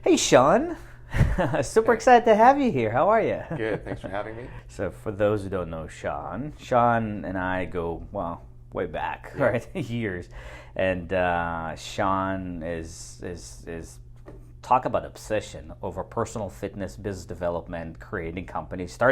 Hey, Shawn. Super Hey, excited to have you here. How are you? good. Thanks for having me. So, for those who don't know Shawn and I go, well, way back, Yeah. right? Years. And Shawn is talk about obsession over personal fitness, business development, creating companies, you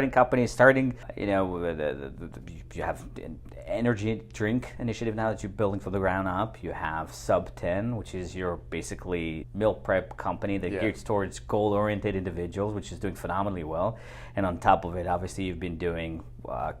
have an energy drink initiative now that you're building from the ground up. You have Sub 10, which is your basically meal prep company that Yeah. gears towards goal-oriented individuals, which is doing phenomenally well. And on top of it, obviously, you've been doing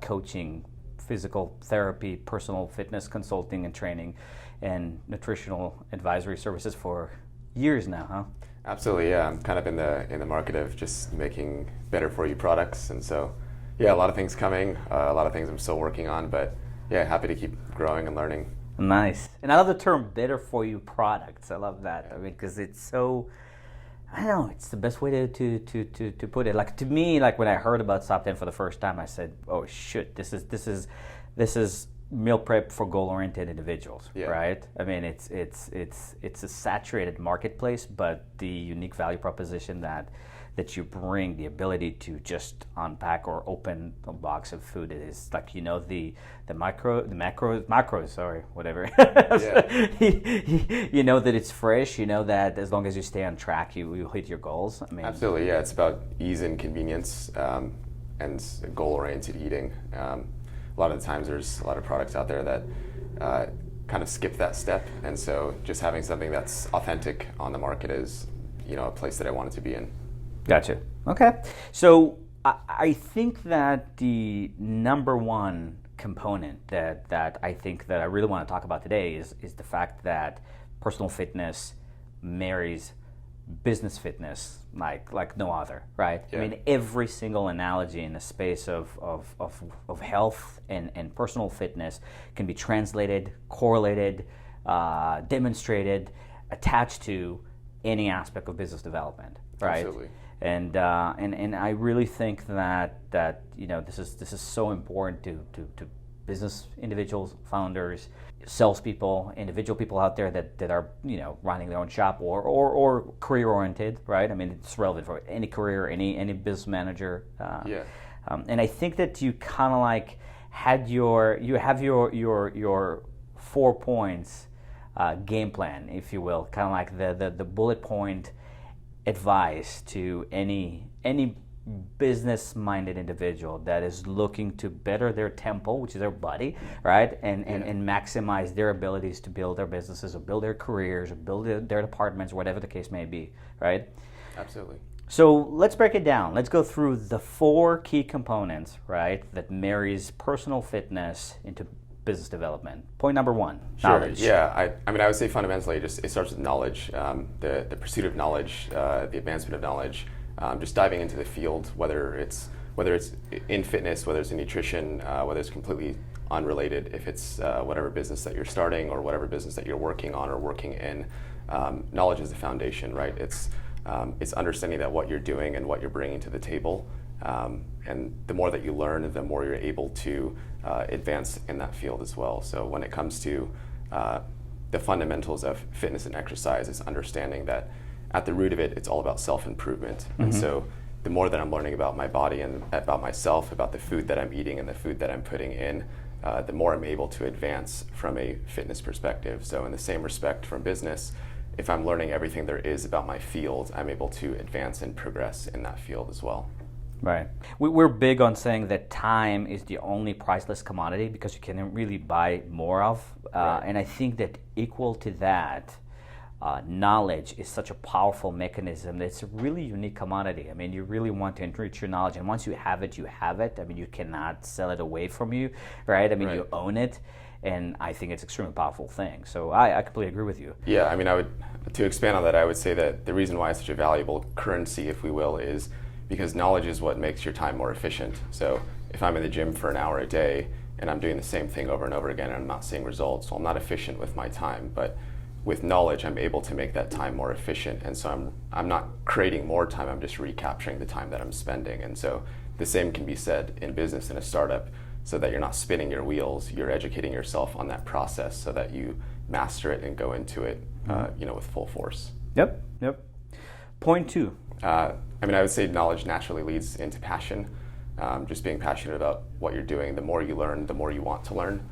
coaching, physical therapy, personal fitness consulting and training, and nutritional advisory services for years now, huh? Absolutely. Yeah. I'm kind of in the market of just making better for you products, and so yeah, a lot of things coming, a lot of things I'm still working on, but yeah, happy to keep growing and learning. Nice. And I love the term better for you products. I love that. I mean, because it's so, I don't know, it's the best way to put it. Like to me, like when I heard about Top 10 for the first time, I said, oh shit, this is meal prep for goal-oriented individuals, Yeah. right? I mean, it's a saturated marketplace, but the unique value proposition that you bring, the ability to just unpack or open a box of food, it is like the macros, sorry, whatever. Yeah. You know that it's fresh. You know that as long as you stay on track, you hit your goals. I mean, Absolutely. Yeah. It's about ease and convenience, and goal-oriented eating. A lot of the times, there's a lot of products out there that kind of skip that step, and so just having something that's authentic on the market is, a place that I wanted to be in. Gotcha. Okay. So I think that the number one component that I think that I really want to talk about today is the fact that personal fitness marries business fitness like no other, right? I Yeah. mean, every single analogy in the space of health and personal fitness can be translated, correlated, demonstrated, attached to any aspect of business development, right? Absolutely. And I really think that this is so important to business individuals, founders, salespeople, individual people out there that are running their own shop or career oriented, right? I mean, it's relevant for any career, any business manager. Yeah. And I think that you kind of like you have your 4 points game plan, if you will, kind of like the bullet point advice to any business-minded individual that is looking to better their tempo, which is their body, right, and maximize their abilities to build their businesses or build their careers or build their departments, whatever the case may be, right? Absolutely. So let's break it down. Let's go through the 4 key components, right, that marries personal fitness into business development. Point number 1, Sure. knowledge. Yeah. I mean, I would say fundamentally, it starts with knowledge, the pursuit of knowledge, the advancement of knowledge, just diving into the field, whether it's in fitness, whether it's in nutrition, whether it's completely unrelated, if it's whatever business that you're starting or whatever business that you're working on or working in. Knowledge is the foundation, right? It's understanding that what you're doing and what you're bringing to the table. And the more that you learn, the more you're able to advance in that field as well. So when it comes to the fundamentals of fitness and exercise, is understanding that at the root of it, it's all about self-improvement. Mm-hmm. And so the more that I'm learning about my body and about myself, about the food that I'm eating and the food that I'm putting in, the more I'm able to advance from a fitness perspective. So in the same respect from business, if I'm learning everything there is about my field, I'm able to advance and progress in that field as well. Right. We're big on saying that time is the only priceless commodity because you can really buy more of. Right. And I think that equal to that, knowledge is such a powerful mechanism. It's a really unique commodity. I mean, you really want to enrich your knowledge. And once you have it, you have it. I mean, you cannot sell it away from you, right? I mean, Right. you own it. And I think it's an extremely powerful thing. So I completely agree with you. Yeah, I mean, to expand on that, I would say that the reason why it's such a valuable currency, if we will, is because knowledge is what makes your time more efficient. So if I'm in the gym for an hour a day and I'm doing the same thing over and over again and I'm not seeing results, well, I'm not efficient with my time. But with knowledge, I'm able to make that time more efficient. And so I'm not creating more time, I'm just recapturing the time that I'm spending. And so the same can be said in business in a startup, so that you're not spinning your wheels, you're educating yourself on that process so that you master it and go into it with full force. Yep. Point two. I mean, I would say knowledge naturally leads into passion. Just being passionate about what you're doing. The more you learn, the more you want to learn.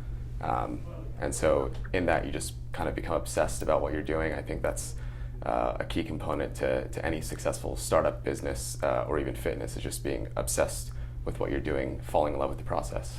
And so in that, you just kind of become obsessed about what you're doing. I think that's a key component to any successful startup business or even fitness, is just being obsessed with what you're doing, falling in love with the process.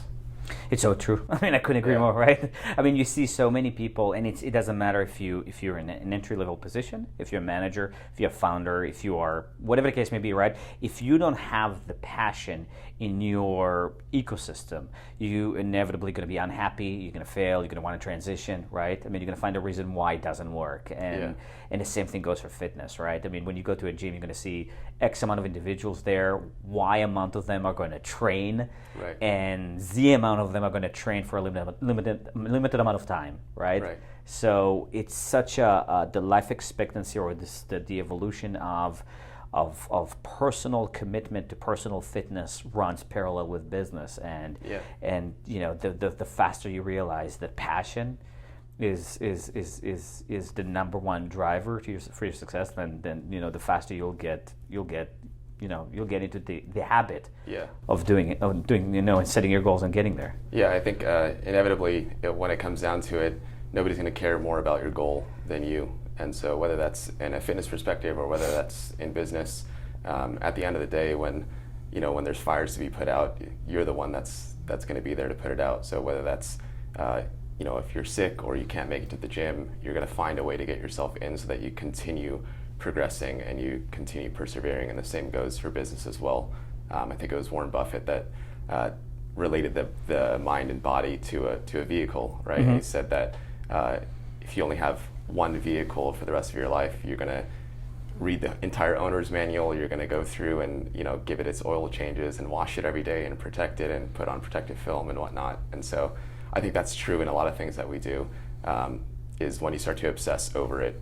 It's so true. I mean, I couldn't agree more, right? I mean, you see so many people, and it doesn't matter if you're in an entry-level position, if you're a manager, if you're a founder, if you are, whatever the case may be, right? If you don't have the passion in your ecosystem, you inevitably going to be unhappy, you're going to fail, you're going to want to transition, right? I mean, you're going to find a reason why it doesn't work. And the same thing goes for fitness, right? I mean, when you go to a gym, you're going to see X amount of individuals there, Y amount of them are going to train, right, and Z amount of them are going to train for a limited amount of time, right? Right. So it's such the life expectancy, or the evolution of personal commitment to personal fitness runs parallel with business, and the faster you realize that passion is the number one driver for your success, then the faster you'll get into the habit of doing and setting your goals and getting there. Yeah, I think inevitably, when it comes down to it, nobody's going to care more about your goal than you. And so whether that's in a fitness perspective or whether that's in business, at the end of the day, when there's fires to be put out, you're the one that's going to be there to put it out. So whether that's if you're sick or you can't make it to the gym, you're going to find a way to get yourself in so that you continue progressing and you continue persevering. And the same goes for business as well. I think it was Warren Buffett that related the mind and body to a vehicle, right? Mm-hmm. He said that if you only have one vehicle for the rest of your life, you're going to read the entire owner's manual, you're going to go through and give it its oil changes and wash it every day and protect it and put on protective film and whatnot. And so I think that's true in a lot of things that we do, is when you start to obsess over it,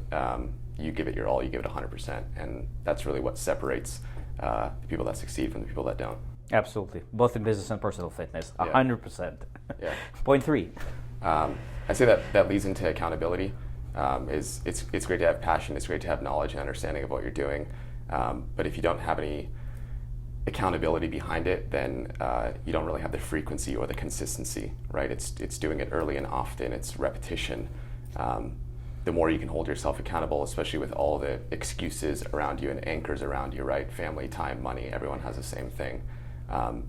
you give it your all, you give it 100%, and that's really what separates the people that succeed from the people that don't. Absolutely, both in business and personal fitness, 100%. Yeah. Point three. I'd say that leads into accountability. It's great to have passion, it's great to have knowledge and understanding of what you're doing, but if you don't have any accountability behind it, then you don't really have the frequency or the consistency, right? It's doing it early and often, it's repetition. The more you can hold yourself accountable, especially with all the excuses around you and anchors around you, right? Family, time, money, everyone has the same thing.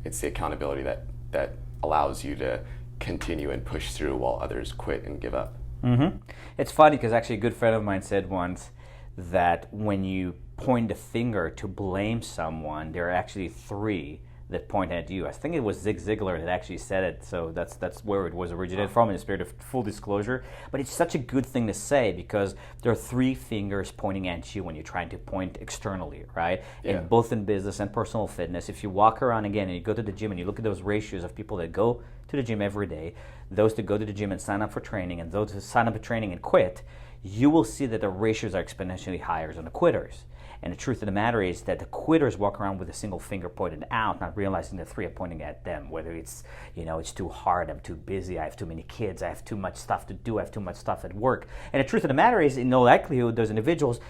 It's the accountability that allows you to continue and push through while others quit and give up. Mm-hmm. It's funny because actually a good friend of mine said once that when you point a finger to blame someone, there are actually three that point at you. I think it was Zig Ziglar that actually said it, so that's where it was originated from, in the spirit of full disclosure. But it's such a good thing to say because there are three fingers pointing at you when you're trying to point externally, right? Yeah. And both in business and personal fitness, if you walk around again and you go to the gym and you look at those ratios of people that go to the gym every day, those that go to the gym and sign up for training, and those who sign up for training and quit, you will see that the ratios are exponentially higher than the quitters. And the truth of the matter is that the quitters walk around with a single finger pointed out, not realizing the three are pointing at them, whether it's, it's too hard, I'm too busy, I have too many kids, I have too much stuff to do, I have too much stuff at work. And the truth of the matter is, in all likelihood, those individuals,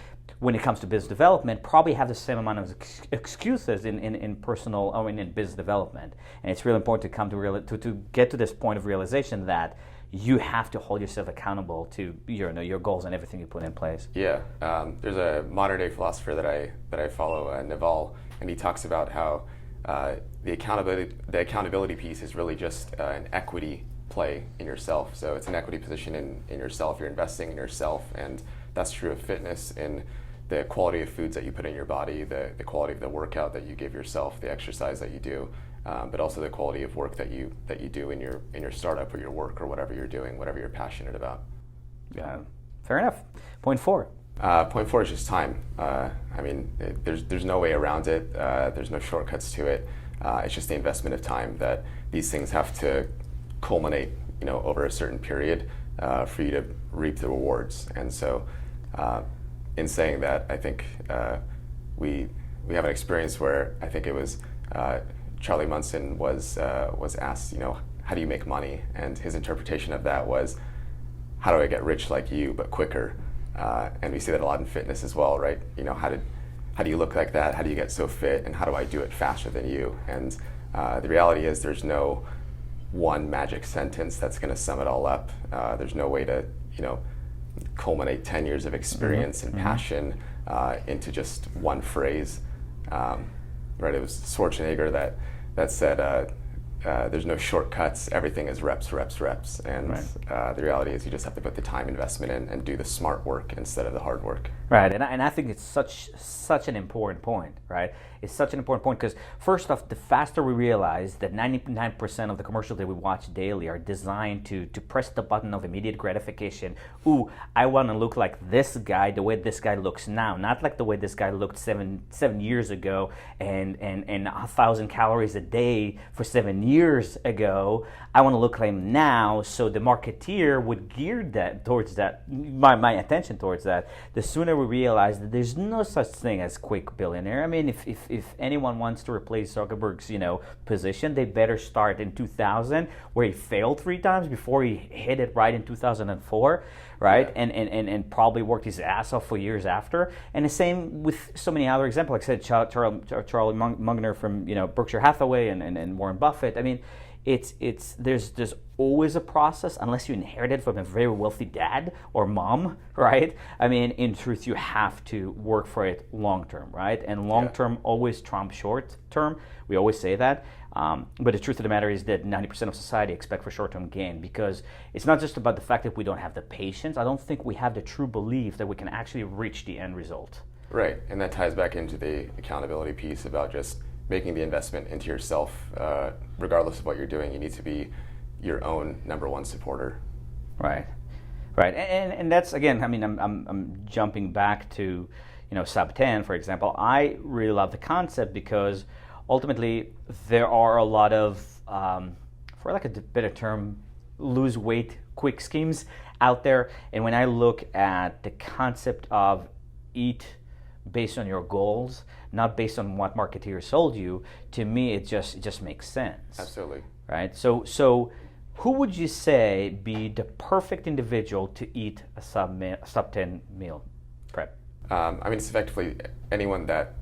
when it comes to business development, probably have the same amount of excuses in personal or in business development. And it's really important to come to get to this point of realization that you have to hold yourself accountable to your goals and everything you put in place. Yeah, there's a modern day philosopher that I follow, Naval, and he talks about how the accountability piece is really just an equity play in yourself. So it's an equity position in yourself. You're investing in yourself, and that's true of fitness in the quality of foods that you put in your body, the quality of the workout that you give yourself, the exercise that you do. But also the quality of work that you do in your startup or your work or whatever you're doing, whatever you're passionate about. Yeah, fair enough. Point four. Point four is just time. There's no way around it. There's no shortcuts to it. It's just the investment of time that these things have to culminate, over a certain period for you to reap the rewards. And so, in saying that, I think we have an experience where I think it was. Charlie Munson was asked, how do you make money? And his interpretation of that was, how do I get rich like you, but quicker? And we see that a lot in fitness as well, right? how do you look like that? How do you get so fit? And how do I do it faster than you? And the reality is there's no one magic sentence that's going to sum it all up. There's no way to, culminate 10 years of experience and passion into just one phrase. Right? It was Schwarzenegger that said, there's no shortcuts. Everything is reps, reps, reps. And the reality is you just have to put the time investment in and do the smart work instead of the hard work. Right, and I think it's such an important point, right? It's such an important point because first off, the faster we realize that 99% of the commercials that we watch daily are designed to press the button of immediate gratification. Ooh, I want to look like this guy, the way this guy looks now, not like the way this guy looked seven years ago, and 1,000 calories a day for 7 years ago. I want to look like him now, so the marketeer would gear that towards that, my attention towards that. The sooner we realize that there's no such thing as quick billionaire. I mean, if anyone wants to replace Zuckerberg's position, they better start in 2000, where he failed 3 times before he hit it right in 2004, right? Yeah. And probably worked his ass off for years after. And the same with so many other examples. Like I said, Charlie Munger from Berkshire Hathaway and Warren Buffett. I mean, there's always a process unless you inherit it from a very wealthy dad or mom, right? I mean, in truth, you have to work for it long term, right? And long term always trumps short term. We always say that. But the truth of the matter is that 90% of society expect for short-term gain, because it's not just about the fact that we don't have the patience. I don't think we have the true belief that we can actually reach the end result. Right, and that ties back into the accountability piece about just making the investment into yourself. Regardless of what you're doing, you need to be your own number one supporter. Right, and that's, again, I mean, I'm jumping back to sub 10, for example. I really love the concept because ultimately there are a lot of, for like a better term, lose weight quick schemes out there. And when I look at the concept of eat based on your goals, not based on what marketeer sold you, to me it just makes sense. Absolutely. Right? So who would you say be the perfect individual to eat a sub 10 meal prep? I mean, it's effectively anyone that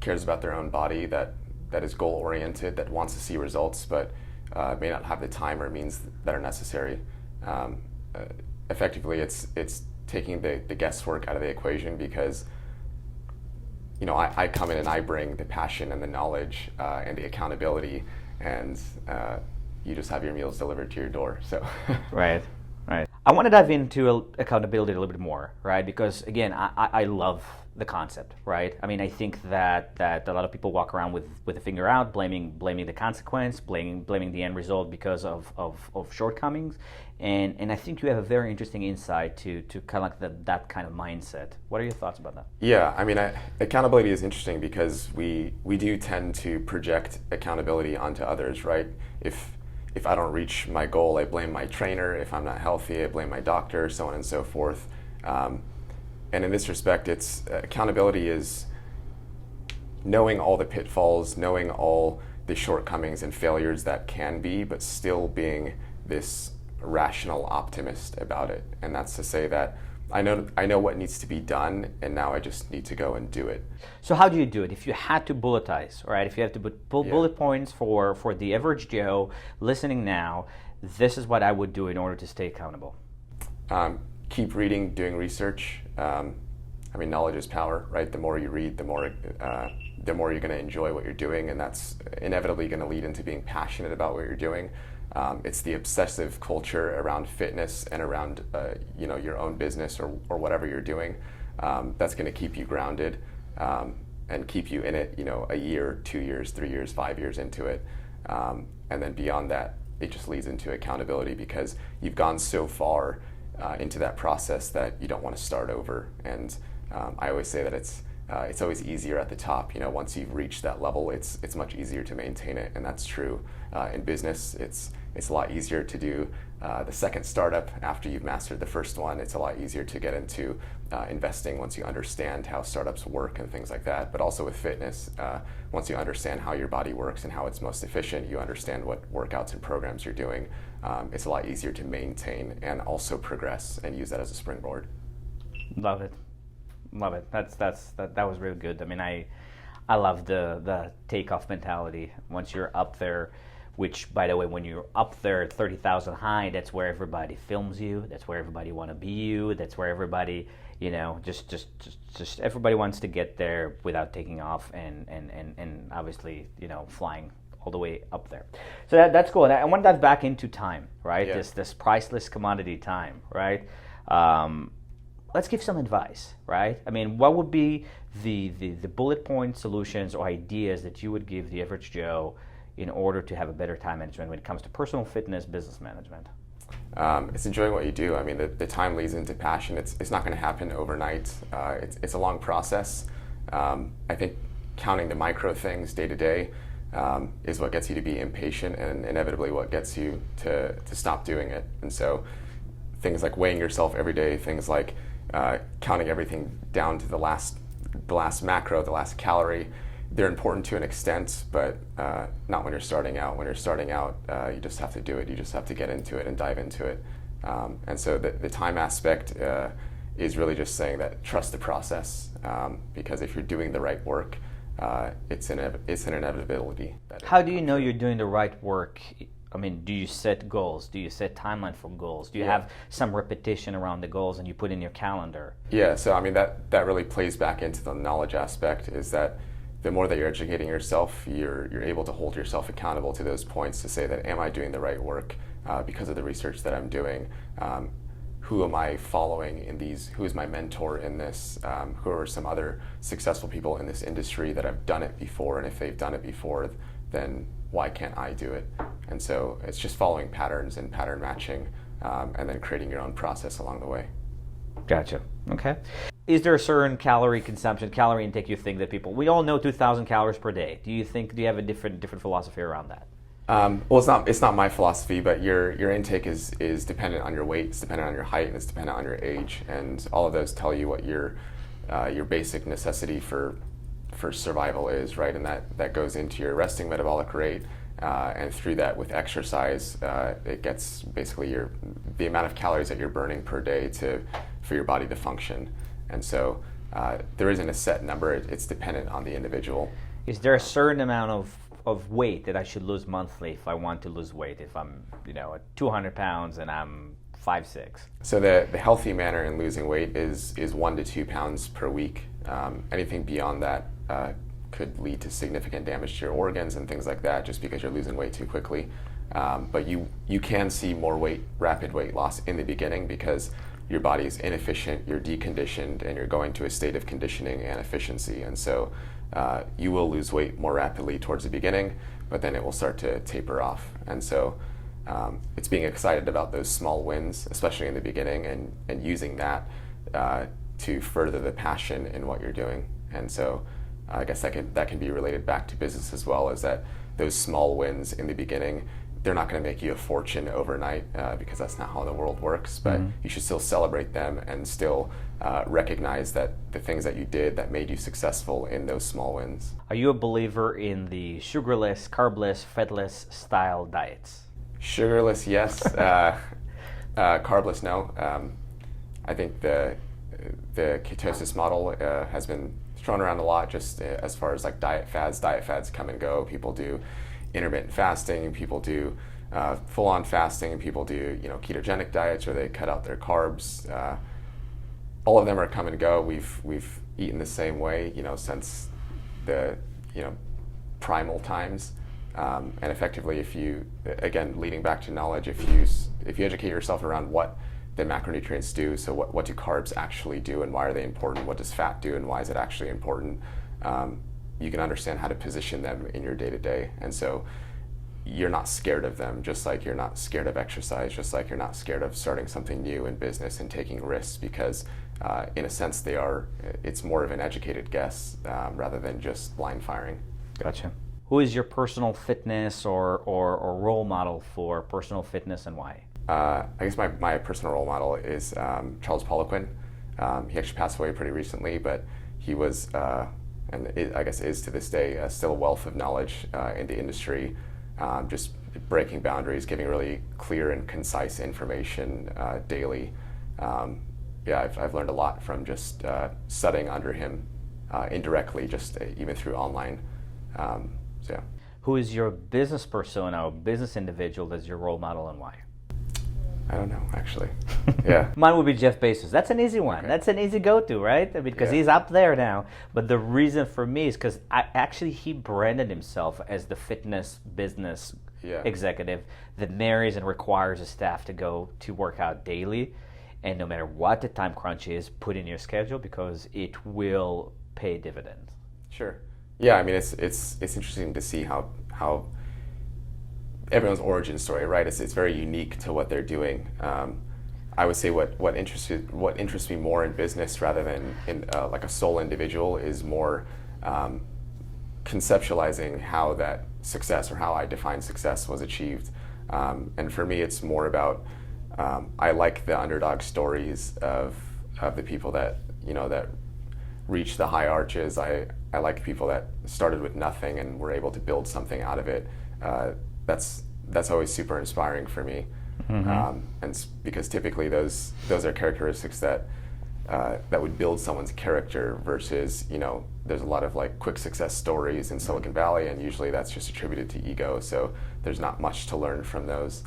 cares about their own body, that is goal oriented, that wants to see results, but may not have the time or means that are necessary. Effectively, it's taking the guesswork out of the equation, because I come in and I bring the passion and the knowledge and the accountability, and you just have your meals delivered to your door. So Right. I want to dive into accountability a little bit more, right? Because again, I love the concept, right? I mean, I think that a lot of people walk around with a finger out, blaming the consequence, blaming the end result because of shortcomings, and I think you have a very interesting insight to kind of like that kind of mindset. What are your thoughts about that? Yeah, I mean, accountability is interesting because we do tend to project accountability onto others, right? If I don't reach my goal, I blame my trainer. If I'm not healthy, I blame my doctor, so on and so forth. And in this respect, accountability is knowing all the pitfalls, knowing all the shortcomings and failures that can be, but still being this rational optimist about it. And that's to say that I know what needs to be done, and now I just need to go and do it. So how do you do it? If you had to bulletize, right? If you had to put bullet points for the average Joe listening now, this is what I would do in order to stay accountable. Keep reading, doing research. I mean, knowledge is power, right? The more you read, the more you're going to enjoy what you're doing, and that's inevitably going to lead into being passionate about what you're doing. It's the obsessive culture around fitness and around your own business or whatever you're doing that's going to keep you grounded and keep you in it a year, 2 years, 3 years, 5 years into it. And then beyond that, it just leads into accountability because you've gone so far into that process that you don't want to start over. And I always say that it's always easier at the top. Once you've reached that level, it's much easier to maintain it, and that's true in business. It's a lot easier to do the second startup after you've mastered the first one. It's a lot easier to get into investing once you understand how startups work and things like that. But also with fitness, once you understand how your body works and how it's most efficient, you understand what workouts and programs you're doing. It's a lot easier to maintain and also progress and use that as a springboard. Love it. Love it. That was really good. I mean, I love the takeoff mentality. Once you're up there, which, by the way, when you're up there at 30,000 high, that's where everybody films you. That's where everybody want to be you. That's where everybody, just everybody wants to get there without taking off and obviously, flying all the way up there. So that's cool. And I want to dive back into time, right? Yeah. This priceless commodity time, right? Let's give some advice, right? I mean, what would be the bullet point solutions or ideas that you would give the average Joe in order to have a better time management when it comes to personal fitness, business management? It's enjoying what you do. I mean, the time leads into passion. It's not going to happen overnight. It's a long process. I think counting the micro things day to day is what gets you to be impatient, and inevitably what gets you to stop doing it. And so things like weighing yourself every day, things like counting everything down to the last macro, the last calorie, they're important to an extent, but not when you're starting out. When you're starting out, you just have to do it. You just have to get into it and dive into it. And so the time aspect is really just saying that trust the process, because if you're doing the right work, it's an inevitability. How do you know you're doing the right work? I mean, do you set goals? Do you set timeline for goals? Do you have some repetition around the goals and you put in your calendar? Yeah, so I mean that really plays back into the knowledge aspect, is that the more that you're educating yourself, you're able to hold yourself accountable to those points to say that, am I doing the right work because of the research that I'm doing? Who am I following in these? Who is my mentor in this? Who are some other successful people in this industry that have done it before? And if they've done it before, then why can't I do it? And so it's just following patterns and pattern matching, and then creating your own process along the way. Gotcha. Okay. Is there a certain calorie intake you think that we all know 2,000 calories per day? Do you have a different philosophy around that? Well, it's not my philosophy, but your intake is dependent on your weight, it's dependent on your height, and it's dependent on your age, and all of those tell you what your basic necessity for survival is, right? And that goes into your resting metabolic rate, and through that, with exercise, it gets basically the amount of calories that you're burning per day for your body to function. And so there isn't a set number; it's dependent on the individual. Is there a certain amount of weight that I should lose monthly if I want to lose weight? If I'm, at 200 pounds and I'm 5'6"? So the healthy manner in losing weight is 1 to 2 pounds per week. Anything beyond that could lead to significant damage to your organs and things like that, just because you're losing weight too quickly. But you can see more rapid weight loss in the beginning because your body is inefficient, you're deconditioned, and you're going to a state of conditioning and efficiency. And so you will lose weight more rapidly towards the beginning, but then it will start to taper off. And so it's being excited about those small wins, especially in the beginning, and using that to further the passion in what you're doing. And so I guess that can be related back to business as well, is that those small wins in the beginning, they're not going to make you a fortune overnight, because that's not how the world works, but you should still celebrate them and still recognize that the things that you did that made you successful in those small wins. Are you a believer in the sugarless, carbless, fatless style diets? Sugarless, yes. Carbless, no. I think the ketosis model has been thrown around a lot, just as far as like diet fads. Diet fads come and go. People do intermittent fasting, people do full-on fasting, and people do ketogenic diets where they cut out their carbs. All of them are come and go. We've eaten the same way since the primal times, and effectively, if you, again, leading back to knowledge, if you educate yourself around what the macronutrients do, so what do carbs actually do and why are they important, what does fat do and why is it actually important, you can understand how to position them in your day-to-day. And so you're not scared of them, just like you're not scared of exercise, just like you're not scared of starting something new in business and taking risks, because in a sense it's more of an educated guess rather than just blind firing. Gotcha. Who is your personal fitness or role model for personal fitness, and why? I guess my personal role model is Charles Poliquin. He actually passed away pretty recently, but he was, and I guess is to this day, still a wealth of knowledge in the industry, just breaking boundaries, giving really clear and concise information daily. yeah, I've learned a lot from just studying under him indirectly, just even through online. So yeah. Who is your business persona or business individual that's your role model and why? I don't know, actually. Yeah. Mine would be Jeff Bezos. That's an easy one. Okay. That's an easy go-to, right? I mean, because he's up there now. But the reason for me is because he branded himself as the fitness business executive that marries and requires his staff to go to work out daily. And no matter what the time crunch is, put in your schedule because it will pay dividends. Sure. Yeah, I mean, it's interesting to see how everyone's origin story, right? It's very unique to what they're doing. I would say what interests me more in business rather than in like a sole individual is more conceptualizing how that success or how I define success was achieved. And for me, it's more about I like the underdog stories of the people that that reach the high arches. I like people that started with nothing and were able to build something out of it. That's always super inspiring for me, and because typically those are characteristics that would build someone's character versus there's a lot of like quick success stories in Silicon Valley, and usually that's just attributed to ego. So there's not much to learn from those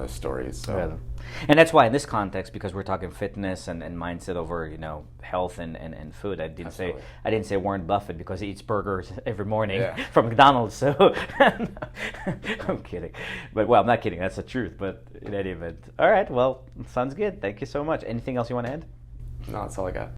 stories. So. Yeah. And that's why in this context, because we're talking fitness and mindset over health and food, I didn't say Warren Buffett because he eats burgers every morning from McDonald's. So I'm kidding, but I'm not kidding. That's the truth. But in any event, all right. Well, sounds good. Thank you so much. Anything else you want to add? No, that's all I got.